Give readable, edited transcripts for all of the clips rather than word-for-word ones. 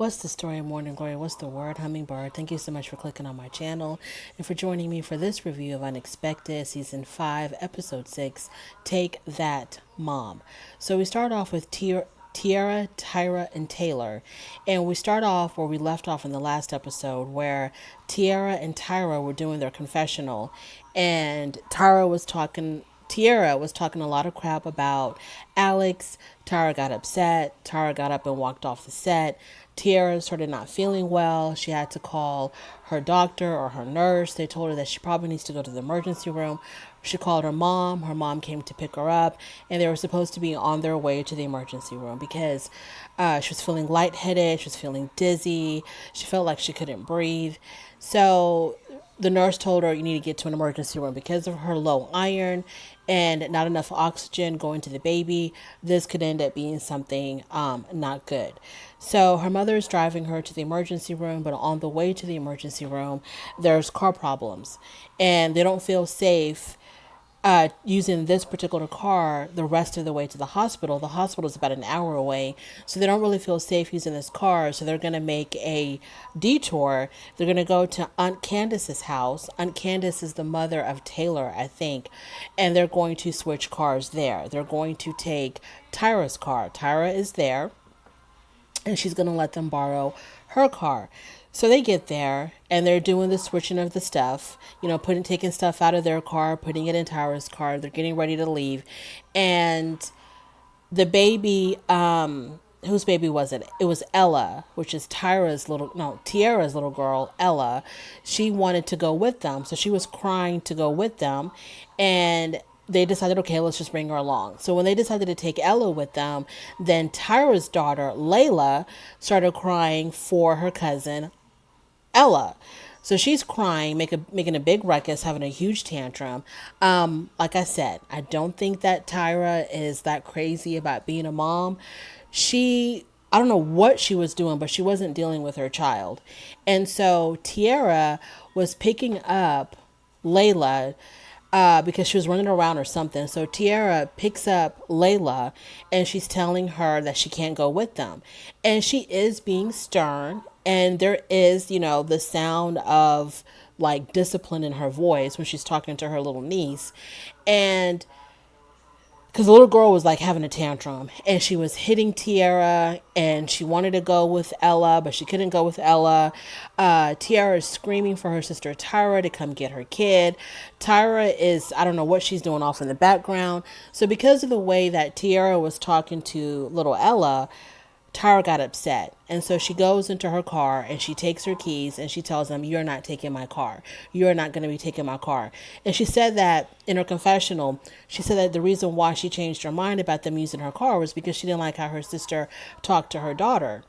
What's the story, Morning Glory? What's the word, Hummingbird? Thank you so much for clicking on my channel and for joining me for this review of Unexpected Season 5, Episode 6, Take That, Mom. So we start off with Tiara, Tyra, and Taylor. And we start off where we left off in the last episode, where Tiara and Tyra were doing their confessional. And Tiara was talking a lot of crap about Alex. Tara got upset. Tara got up and walked off the set. Tiara started not feeling well. She had to call her doctor or her nurse. They told her that she probably needs to go to the emergency room. She called her mom. Her mom came to pick her up, and they were supposed to be on their way to the emergency room because she was feeling lightheaded. She was feeling dizzy. She felt like she couldn't breathe. So the nurse told her, you need to get to an emergency room because of her low iron and not enough oxygen going to the baby. This could end up being something not good. So her mother is driving her to the emergency room, but on the way to the emergency room, there's car problems, and they don't feel safe using this particular car the rest of the way to the hospital. The hospital is about an hour away, so they don't really feel safe using this car. So they're going to make a detour. They're going to go to Aunt Candace's house. Aunt Candace is the mother of Taylor, I think, and they're going to switch cars there. They're going to take Tyra's car. Tyra is there, and she's going to let them borrow her car. So they get there and they're doing the switching of the stuff, taking stuff out of their car, putting it in Tyra's car. They're getting ready to leave. And the baby, whose baby was it? It was Ella, which is Tiara's little girl, Ella. She wanted to go with them. So she was crying to go with them. And they decided, okay, let's just bring her along. So when they decided to take Ella with them, then Tyra's daughter, Layla, started crying for her cousin, Ella. So she's crying, making a big ruckus, having a huge tantrum. Like I said, I don't think that Tyra is that crazy about being a mom. I don't know what she was doing, but she wasn't dealing with her child. And so Tiara was picking up Layla because she was running around or something. So Tiara picks up Layla and she's telling her that she can't go with them. And she is being stern. And there is, the sound of like discipline in her voice when she's talking to her little niece. And because the little girl was like having a tantrum and she was hitting Tiara and she wanted to go with Ella, but she couldn't go with Ella. Tiara is screaming for her sister Tyra to come get her kid. Tyra is, I don't know what she's doing off in the background. So because of the way that Tiara was talking to little Ella, Tara got upset. And so she goes into her car and she takes her keys and she tells them, you're not taking my car. You're not going to be taking my car. And she said that in her confessional, she said that the reason why she changed her mind about them using her car was because she didn't like how her sister talked to her daughter.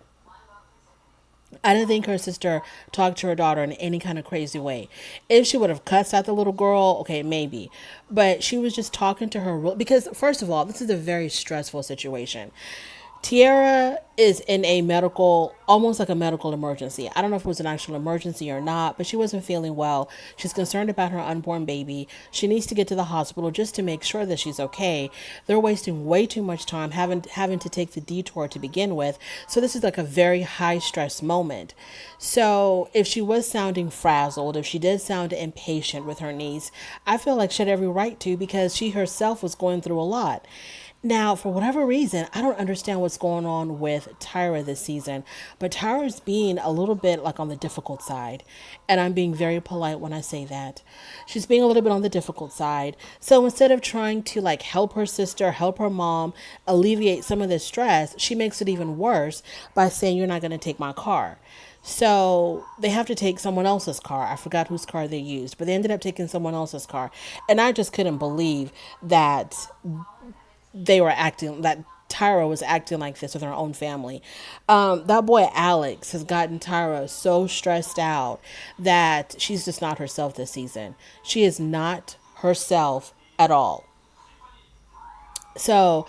I didn't think her sister talked to her daughter in any kind of crazy way. If she would have cussed out the little girl, okay, maybe. But she was just talking to her because, first of all, this is a very stressful situation. Tiara is in almost like a medical emergency. I don't know if it was an actual emergency or not, but she wasn't feeling well. She's concerned about her unborn baby. She needs to get to the hospital just to make sure that she's okay. They're wasting way too much time having to take the detour to begin with. So this is like a very high stress moment. So if she was sounding frazzled, if she did sound impatient with her niece, I feel like she had every right to because she herself was going through a lot. Now, for whatever reason, I don't understand what's going on with Tyra this season, but Tyra's being a little bit like on the difficult side. And I'm being very polite when I say that. She's being a little bit on the difficult side. So instead of trying to like help her sister, help her mom, alleviate some of this stress, she makes it even worse by saying, you're not going to take my car. So they have to take someone else's car. I forgot whose car they used, but they ended up taking someone else's car. And I just couldn't believe that that Tyra was acting like this with her own family. That boy Alex has gotten Tyra so stressed out that she's just not herself this season. She is not herself at all. So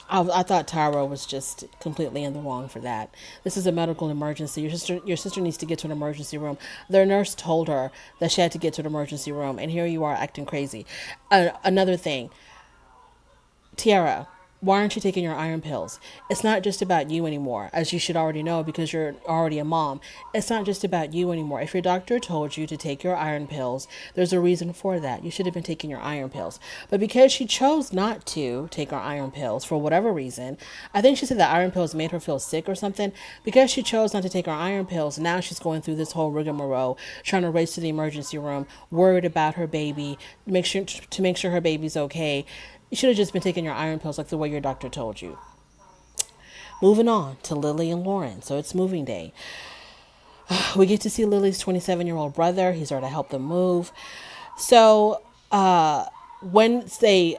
I thought Tyra was just completely in the wrong for that. This is a medical emergency. Your sister needs to get to an emergency room. Their nurse told her that she had to get to an emergency room, and here you are acting crazy. Another thing, Tiara. why aren't you taking your iron pills? It's not just about you anymore, as you should already know because you're already a mom. It's not just about you anymore. If your doctor told you to take your iron pills, there's a reason for that. You should have been taking your iron pills. But because she chose not to take her iron pills for whatever reason, I think she said that iron pills made her feel sick or something. Because she chose not to take her iron pills, now she's going through this whole rigmarole, trying to race to the emergency room, worried about her baby, make sure her baby's okay. You should have just been taking your iron pills like the way your doctor told you. Moving on to Lily and Lauren. So it's moving day. We get to see Lily's 27-year-old brother. He's there to help them move. So once they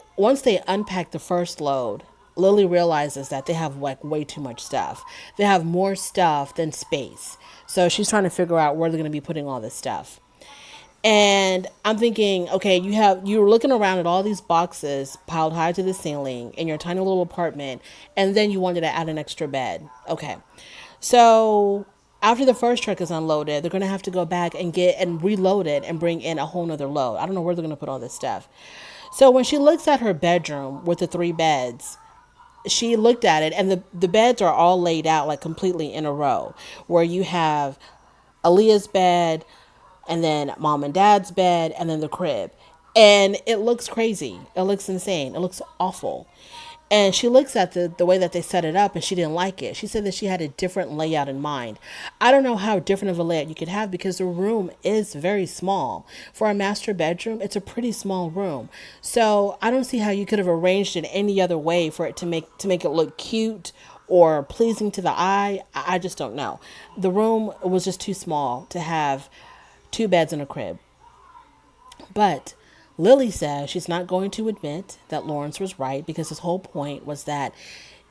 unpack the first load, Lily realizes that they have like way too much stuff. They have more stuff than space. So she's trying to figure out where they're going to be putting all this stuff. And I'm thinking, okay, you're looking around at all these boxes piled high to the ceiling in your tiny little apartment, and then you wanted to add an extra bed. Okay. So after the first truck is unloaded, they're gonna have to go back and get and reload it and bring in a whole nother load. I don't know where they're gonna put all this stuff. So when she looks at her bedroom with the three beds, she looked at it and the beds are all laid out like completely in a row where you have Aaliyah's bed, and then mom and dad's bed, and then the crib. And it looks crazy. It looks insane. It looks awful. And she looks at the way that they set it up and she didn't like it. She said that she had a different layout in mind. I don't know how different of a layout you could have because the room is very small. For a master bedroom, it's a pretty small room. So I don't see how you could have arranged it any other way for it to make it look cute or pleasing to the eye. I just don't know. The room was just too small to have two beds and a crib. But Lily says she's not going to admit that Lawrence was right because his whole point was that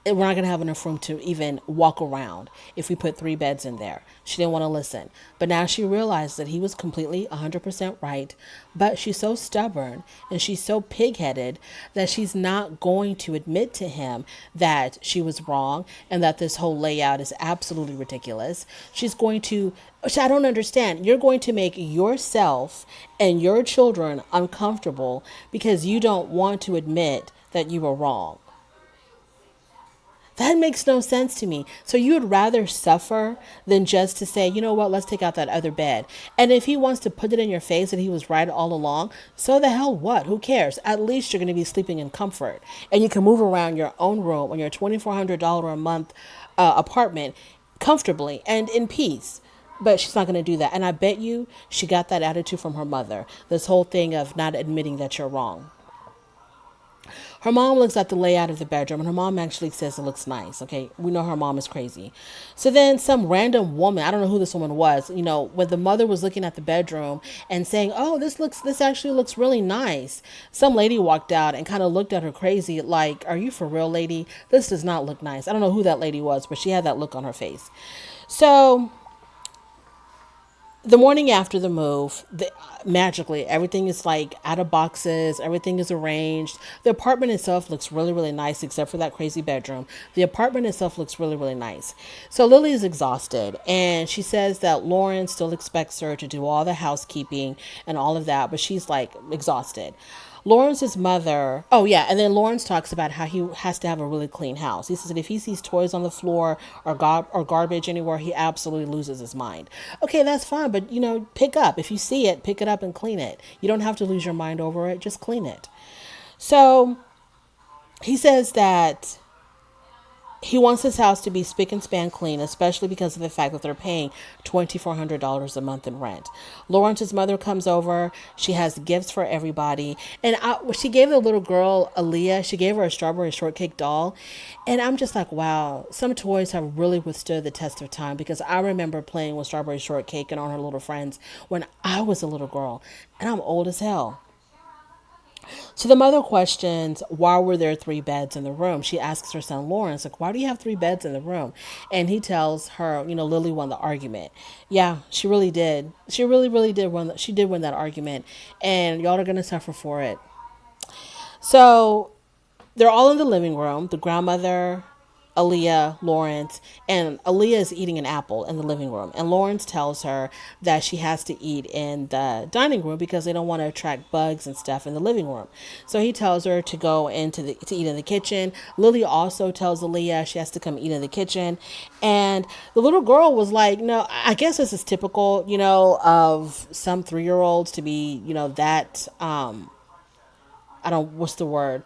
we're not going to have enough room to even walk around if we put three beds in there. She didn't want to listen. But now she realized that he was completely 100% right. But she's so stubborn and she's so pig-headed that she's not going to admit to him that she was wrong and that this whole layout is absolutely ridiculous. She's going to, which I don't understand. You're going to make yourself and your children uncomfortable because you don't want to admit that you were wrong. That makes no sense to me. So you would rather suffer than just to say, you know what, let's take out that other bed. And if he wants to put it in your face that he was right all along, so the hell what? Who cares? At least you're going to be sleeping in comfort. And you can move around your own room on your $2,400 a month apartment comfortably and in peace. But she's not going to do that. And I bet you she got that attitude from her mother. This whole thing of not admitting that you're wrong. Her mom looks at the layout of the bedroom and her mom actually says it looks nice. Okay. We know her mom is crazy. So then some random woman, I don't know who this woman was, when the mother was looking at the bedroom and saying, oh, this actually looks really nice. Some lady walked out and kind of looked at her crazy. Like, are you for real, lady? This does not look nice. I don't know who that lady was, but she had that look on her face. So the morning after the move, magically, everything is like out of boxes. Everything is arranged. The apartment itself looks really, really nice, except for that crazy bedroom. The apartment itself looks really, really nice. So Lily is exhausted, and she says that Lauren still expects her to do all the housekeeping and all of that, but she's like exhausted. Lawrence's mother, oh yeah, and then Lawrence talks about how he has to have a really clean house. He says that if he sees toys on the floor or garbage anywhere, he absolutely loses his mind. Okay, that's fine, but pick up. If you see it, pick it up and clean it. You don't have to lose your mind over it, just clean it. So he says that he wants his house to be spick and span clean, especially because of the fact that they're paying $2,400 a month in rent. Lawrence's mother comes over. She has gifts for everybody. And she gave the little girl, Aaliyah, she gave her a strawberry shortcake doll. And I'm just like, wow, some toys have really withstood the test of time because I remember playing with strawberry shortcake and all her little friends when I was a little girl. And I'm old as hell. So the mother questions, why were there three beds in the room? She asks her son Lawrence, like, why do you have three beds in the room? And he tells her, Lily won the argument. Yeah, she really did. She really, really did win. She did win that argument, and y'all are going to suffer for it. So they're all in the living room. The grandmother, Aaliyah, Lawrence, and Aaliyah is eating an apple in the living room. And Lawrence tells her that she has to eat in the dining room because they don't want to attract bugs and stuff in the living room. So he tells her to go to eat in the kitchen. Lily also tells Aaliyah she has to come eat in the kitchen. And the little girl was like, no, I guess this is typical, of some 3 year olds to be, that I don't what's the word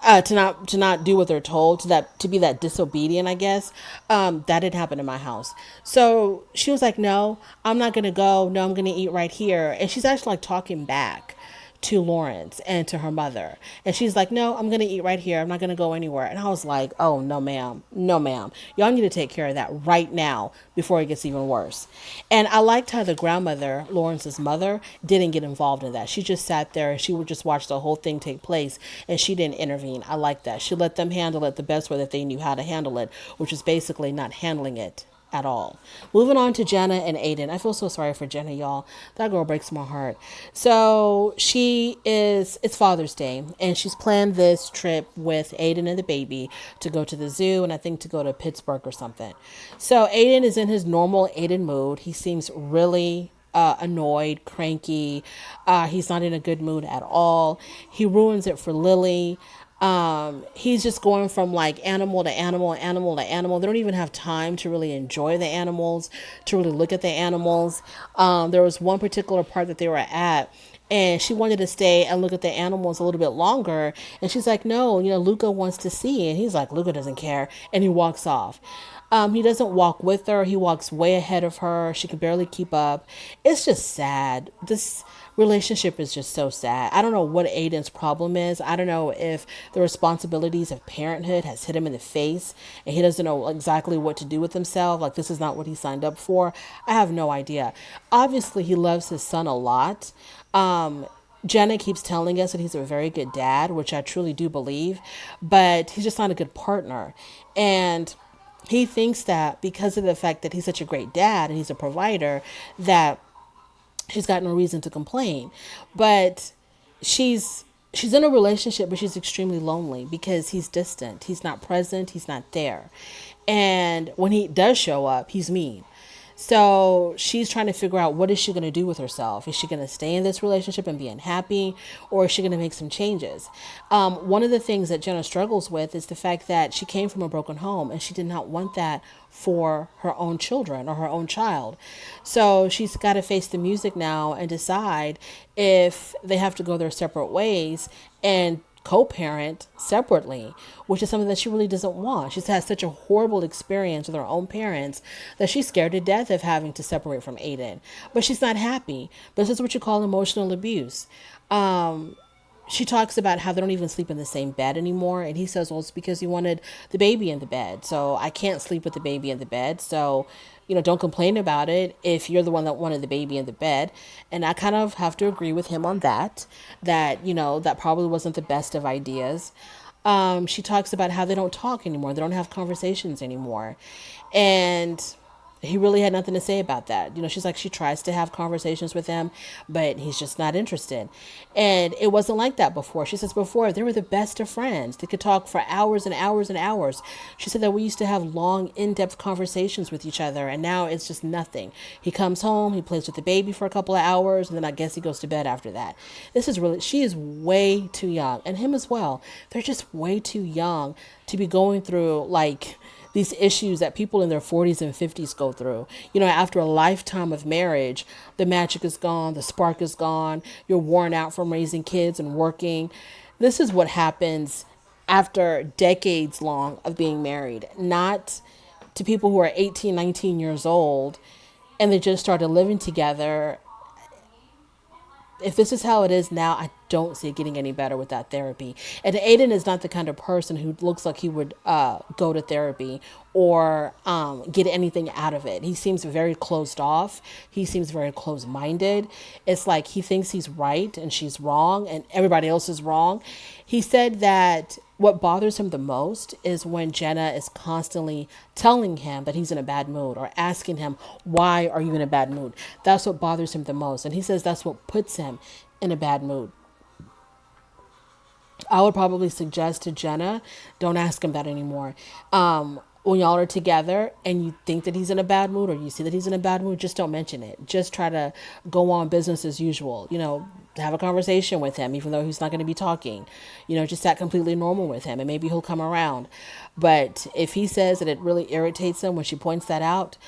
to not do what they're told, to be that disobedient, I guess. That didn't happen in my house. So she was like, no, I'm not gonna go. No, I'm gonna eat right here. And she's actually like talking back to Lawrence and to her mother. And she's like, no, I'm going to eat right here. I'm not going to go anywhere. And I was like, oh, no, ma'am. No, ma'am. Y'all need to take care of that right now before it gets even worse. And I liked how the grandmother, Lawrence's mother, didn't get involved in that. She just sat there and she would just watch the whole thing take place and she didn't intervene. I like that. She let them handle it the best way that they knew how to handle it, which is basically not handling it at all. Moving on to Jenna and Aiden. I feel so sorry for Jenna, y'all. That girl breaks my heart. So it's Father's Day, and she's planned this trip with Aiden and the baby to go to the zoo and I think to go to Pittsburgh or something. So Aiden is in his normal Aiden mood. He seems really annoyed, cranky. He's not in a good mood at all. He ruins it for Lily. He's just going from like animal to animal, animal to animal. They don't even have time to really enjoy the animals, to really look at the animals. There was one particular part that they were at, and she wanted to stay and look at the animals a little bit longer. And she's like, no, Luca wants to see. And he's like, Luca doesn't care. And he walks off. He doesn't walk with her. He walks way ahead of her. She can barely keep up. It's just sad. This relationship is just so sad. I don't know what Aiden's problem is. I don't know if the responsibilities of parenthood has hit him in the face and he doesn't know exactly what to do with himself. Like, this is not what he signed up for. I have no idea. Obviously, he loves his son a lot. Jenna keeps telling us that he's a very good dad, which I truly do believe, but he's just not a good partner. And he thinks that because of the fact that he's such a great dad and he's a provider, that she's got no reason to complain. But she's in a relationship, but she's extremely lonely because he's distant. He's not present. He's not there. And when he does show up, he's mean. So she's trying to figure out, what is she going to do with herself? Is she going to stay in this relationship and be unhappy, or is she going to make some changes? One of the things that Jenna struggles with is the fact that she came from a broken home and she did not want that for her own children or her own child. So she's got to face the music now and decide if they have to go their separate ways and co-parent separately, which is something that she really doesn't want. She's had such a horrible experience with her own parents that she's scared to death of having to separate from Aiden. But she's not happy. This is what you call emotional abuse. She talks about how they don't even sleep in the same bed anymore. And he says, well, it's because you wanted the baby in the bed. So I can't sleep with the baby in the bed. So, don't complain about it if you're the one that wanted the baby in the bed. And I kind of have to agree with him on that, that probably wasn't the best of ideas. She talks about how they don't talk anymore. They don't have conversations anymore. And he really had nothing to say about that. She's like, she tries to have conversations with him, but he's just not interested. And it wasn't like that before. She says before they were the best of friends. They could talk for hours and hours and hours. She said that we used to have long, in-depth conversations with each other, and now it's just nothing. He comes home, he plays with the baby for a couple of hours, and then I guess he goes to bed after that. She is way too young, and him as well. They're just way too young to be going through like these issues that people in their 40s and 50s go through. After a lifetime of marriage, the magic is gone, the spark is gone, you're worn out from raising kids and working. This is what happens after decades long of being married, not to people who are 18, 19 years old and they just started living together. If this is how it is now, I don't see it getting any better without therapy. And Aiden is not the kind of person who looks like he would go to therapy or get anything out of it. He seems very closed off. He seems very closed-minded. It's like he thinks he's right and she's wrong and everybody else is wrong. He said that what bothers him the most is when Jenna is constantly telling him that he's in a bad mood or asking him, why are you in a bad mood? That's what bothers him the most. And he says that's what puts him in a bad mood. I would probably suggest to Jenna, don't ask him that anymore. When y'all are together and you think that he's in a bad mood or you see that he's in a bad mood, just don't mention it. Just try to go on business as usual. Have a conversation with him, even though he's not going to be talking. Just act completely normal with him and maybe he'll come around. But if he says that it really irritates him when she points that out,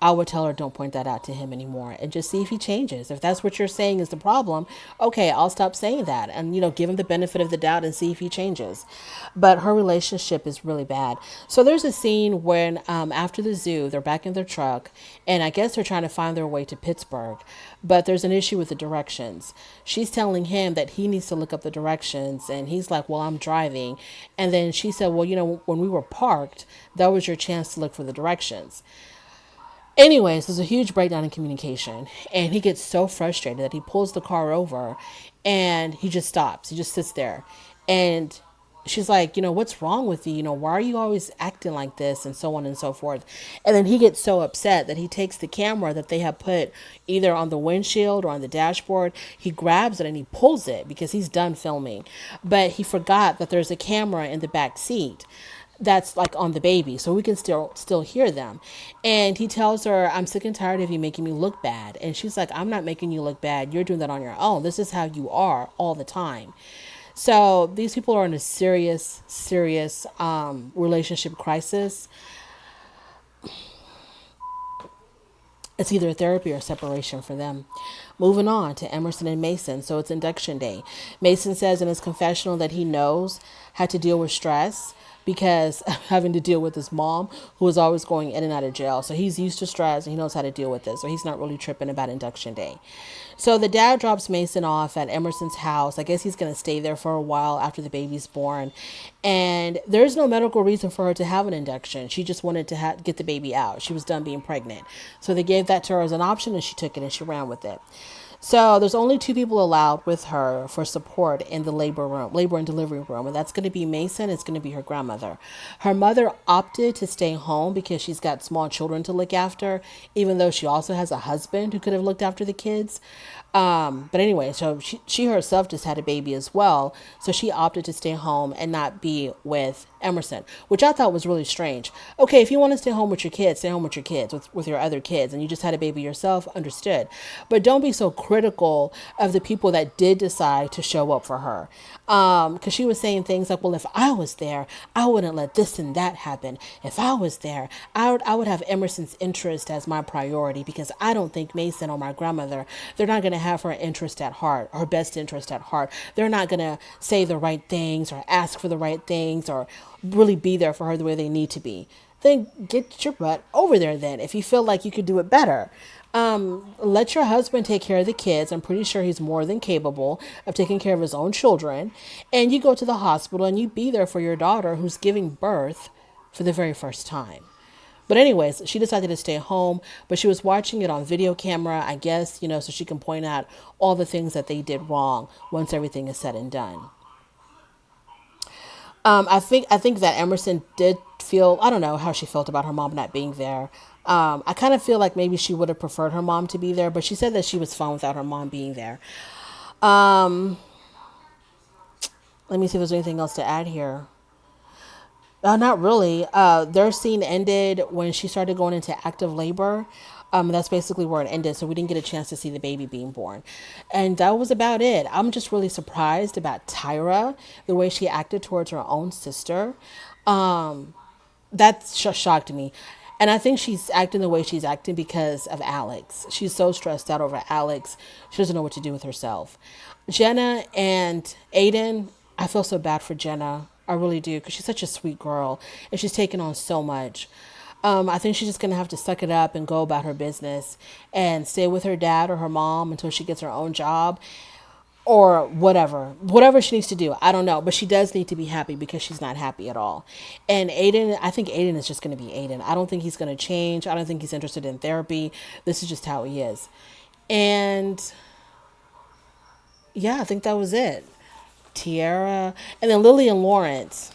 I would tell her don't point that out to him anymore and just see if he changes. If that's what you're saying is the problem, okay, I'll stop saying that and, give him the benefit of the doubt and see if he changes. But her relationship is really bad. So there's a scene when after the zoo, they're back in their truck and I guess they're trying to find their way to Pittsburgh. But there's an issue with the directions. She's telling him that he needs to look up the directions and he's like, well, I'm driving. And then she said, well, when we were parked, that was your chance to look for the directions. Anyways, there's a huge breakdown in communication, and he gets so frustrated that he pulls the car over and he just stops. He just sits there. And she's like, what's wrong with you? Why are you always acting like this? And so on and so forth. And then he gets so upset that he takes the camera that they have put either on the windshield or on the dashboard. He grabs it and he pulls it because he's done filming. But he forgot that there's a camera in the back seat that's like on the baby, so we can still hear them. And he tells her, I'm sick and tired of you making me look bad. And she's like, I'm not making you look bad, you're doing that on your own. This is how you are all the time. So these people are in a serious relationship crisis. It's either therapy or separation for them. Moving on to Emerson and Mason. So it's induction day. Mason says in his confessional that he knows how to deal with stress because having to deal with his mom, who is always going in and out of jail. So he's used to stress and he knows how to deal with it. So he's not really tripping about induction day. So the dad drops Mason off at Emerson's house. I guess he's going to stay there for a while after the baby's born. And there's no medical reason for her to have an induction. She just wanted to get the baby out. She was done being pregnant. So they gave that to her as an option and she took it and she ran with it. So there's only two people allowed with her for support in the labor and delivery room. And that's going to be Mason. It's going to be her grandmother. Her mother opted to stay home because she's got small children to look after, even though she also has a husband who could have looked after the kids. But anyway, so she herself just had a baby as well. So she opted to stay home and not be with Emerson, which I thought was really strange. Okay, if you want to stay home with your kids, stay home with your kids, with your other kids, and you just had a baby yourself, understood. But don't be so critical of the people that did decide to show up for her. Because she was saying things like, well, if I was there, I wouldn't let this and that happen. If I was there, I would have Emerson's interest as my priority because I don't think Mason or my grandmother, they're not going to have her interest at heart, her best interest at heart. They're not going to say the right things or ask for the right things or really be there for her the way they need to be. Then get your butt over there then if you feel like you could do it better. Let your husband take care of the kids. I'm pretty sure he's more than capable of taking care of his own children. And you go to the hospital and you be there for your daughter who's giving birth for the very first time. But anyways, she decided to stay home, but she was watching it on video camera, I guess, so she can point out all the things that they did wrong once everything is said and done. I think that Emerson did feel, I don't know how she felt about her mom not being there. I kind of feel like maybe she would have preferred her mom to be there, but she said that she was fine without her mom being there. Let me see if there's anything else to add here. Not really. Their scene ended when she started going into active labor. That's basically where it ended. So we didn't get a chance to see the baby being born. And that was about it. I'm just really surprised about Tyra, the way she acted towards her own sister. That shocked me. And I think she's acting the way she's acting because of Alex. She's so stressed out over Alex. She doesn't know what to do with herself. Jenna and Aiden, I feel so bad for Jenna. I really do, because she's such a sweet girl and she's taken on so much. I think she's just going to have to suck it up and go about her business and stay with her dad or her mom until she gets her own job or whatever she needs to do. I don't know, but she does need to be happy because she's not happy at all. And Aiden, I think Aiden is just going to be Aiden. I don't think he's going to change. I don't think he's interested in therapy. This is just how he is. And yeah, I think that was it. Tiara, and then Lily and Lawrence.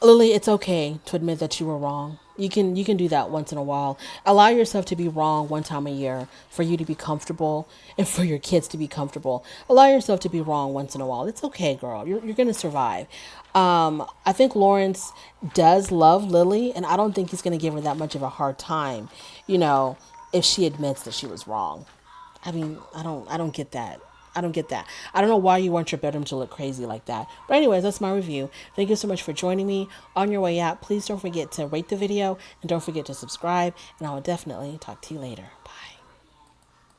Lily, it's okay to admit that you were wrong. You can do that once in a while. Allow yourself to be wrong one time a year for you to be comfortable and for your kids to be comfortable. Allow yourself to be wrong once in a while. It's okay, girl. You're gonna survive. I think Lawrence does love Lily, and I don't think he's gonna give her that much of a hard time, if she admits that she was wrong. I mean, I don't get that. I don't get that. I don't know why you want your bedroom to look crazy like that. But anyways, that's my review. Thank you so much for joining me. On your way out, please don't forget to rate the video and don't forget to subscribe. And I will definitely talk to you later. Bye.